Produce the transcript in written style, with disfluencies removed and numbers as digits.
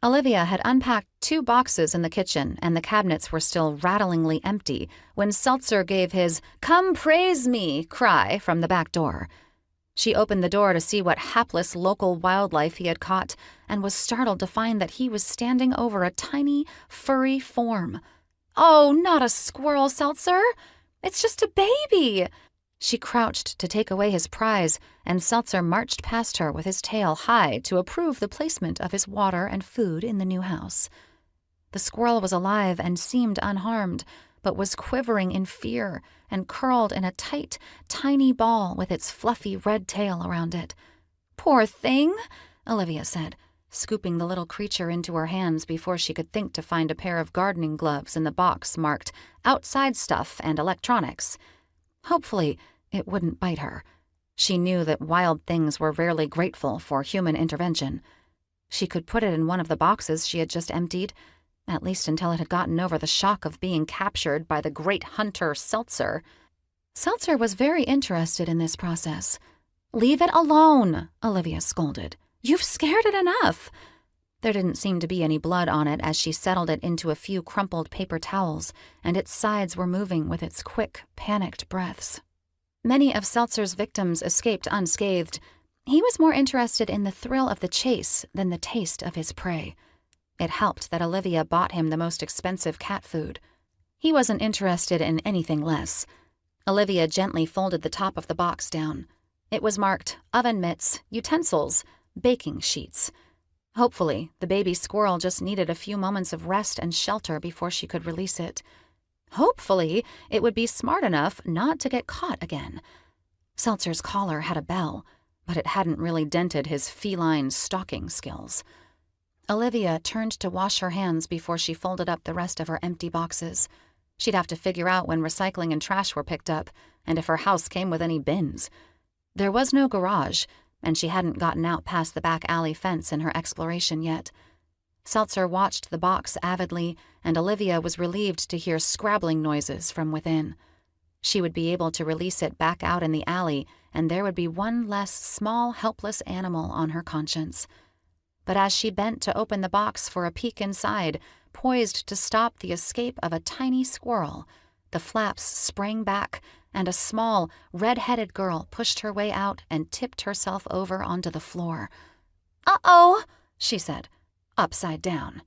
Olivia had unpacked 2 boxes in the kitchen, and the cabinets were still rattlingly empty when Seltzer gave his "Come praise me" cry from the back door. She opened the door to see what hapless local wildlife he had caught, and was startled to find that he was standing over a tiny, furry form. "Oh, not a squirrel, Seltzer! It's just a baby!" She crouched to take away his prize, and Seltzer marched past her with his tail high to approve the placement of his water and food in the new house. The squirrel was alive and seemed unharmed, but was quivering in fear and curled in a tight, tiny ball with its fluffy red tail around it. "Poor thing," Olivia said, scooping the little creature into her hands before she could think to find a pair of gardening gloves in the box marked "Outside Stuff and Electronics." Hopefully, it wouldn't bite her. She knew that wild things were rarely grateful for human intervention. She could put it in one of the boxes she had just emptied, at least until it had gotten over the shock of being captured by the great hunter Seltzer. Seltzer was very interested in this process. "Leave it alone," Olivia scolded. "You've scared it enough." There didn't seem to be any blood on it as she settled it into a few crumpled paper towels, and its sides were moving with its quick, panicked breaths. Many of Seltzer's victims escaped unscathed. He was more interested in the thrill of the chase than the taste of his prey. It helped that Olivia bought him the most expensive cat food. He wasn't interested in anything less. Olivia gently folded the top of the box down. It was marked oven mitts, utensils, baking sheets. Hopefully, the baby squirrel just needed a few moments of rest and shelter before she could release it. Hopefully, it would be smart enough not to get caught again. Seltzer's collar had a bell, but it hadn't really dented his feline stalking skills. Olivia turned to wash her hands before she folded up the rest of her empty boxes. She'd have to figure out when recycling and trash were picked up, and if her house came with any bins. There was no garage, and she hadn't gotten out past the back alley fence in her exploration yet. Seltzer watched the box avidly, and Olivia was relieved to hear scrabbling noises from within. She would be able to release it back out in the alley, and there would be one less small, helpless animal on her conscience. But as she bent to open the box for a peek inside, poised to stop the escape of a tiny squirrel, the flaps sprang back, and a small, red-headed girl pushed her way out and tipped herself over onto the floor. "Uh-oh," she said, upside down.